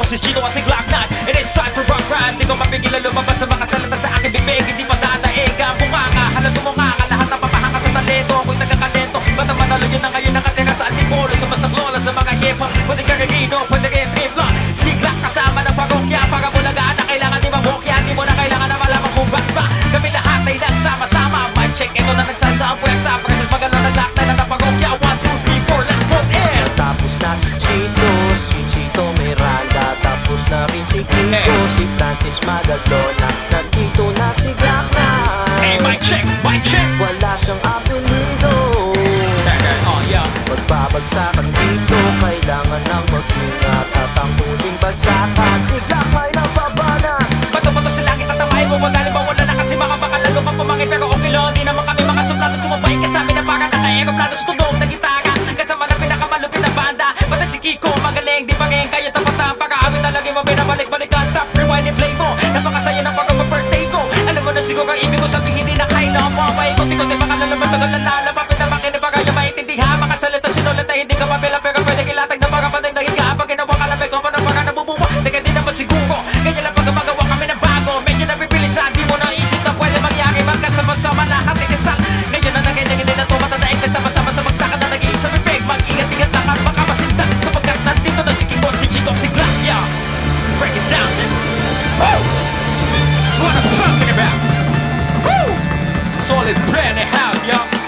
si Chino at si Glock 9. And it's time for rock rhyme. Di ko mapigilan lumabas sa mga salita sa aking bibig. Hindi pa dadaig ang bunganga, halato mo nga ka. Lahat na papahanga sa talento, ako'y taga-kalento. Ba't ang manalo yun na ngayon nakatira sa antipolo, sa masaklola, sa mga hip-hop. Pwede ka rin pwede rin trip-lock. Si Glock kasama ng parokya, para bulagaan na kailangan di mabokya. Di mo na kailangan na malaman kung ba't ba kami lahat ay nagsama-sama. Mic check, ito na nagsanda ang puwek sa Francis. Magano ng lockdown na parokya. 1, 2, 3, 4, let's vote in. Tapos na si Chito Miranda. Tapos na rin si Kiko, si Francis Magalona. Nandito na si Glock 9. Hey, mic check, mic check. Wala siyang apelido. Turn on, yeah. Magbabagsakan dito, kailangan ng mag-ingat. At ang huling bagsakan, si Glock ay nababanan. Bato-bato sa langit at ang mahibo. Magaling ba wala na kasi mga baka lalo pang pumangin. Pero okay lang, di naman kami mga suplado. Sumabay ka sa amin na parang naka-aeroplano sa tunog na gitara. Kasama na pinakamalupit na banda. Bata si Kiko, magaling, di pa ngayon kaya tapatan. Pag-aawin na lagi mo binabalik-balikan. Stop, rewind and play mo. Napakasaya ng pag-birthday ko. Alam mo na siguro ang ibig ko sabihin, hindi na kailangan mo. Paikot-ikot ay mga lalaman, tagal na lalapapit na makinig. Baka yung maintindihan, mga salita sinulat na hindi ka mabila. Pero pwede kilatag na mga patay na higa. Pag ginawa ka lang, may kompa na mga nabubuwa. Teka di naman siguro, ganyan lang pag magawa kami ng bago. Medyo nabibilisan, di mo naisip na pwede mangyari. Magkasama-sama lahat ikasal. Ngayon na nagay-nagay din na tumatadaig na sama-sama sa bagsakan na nag-iisa bibig. Mag-ingat-ingat lang at baka masindak. Sapagkat nandito na si Kiko at si Chito at si Glock, yeah. Break it down, man. Woo! That's what I'm talking about. Woo! Solid brand in house, y'all.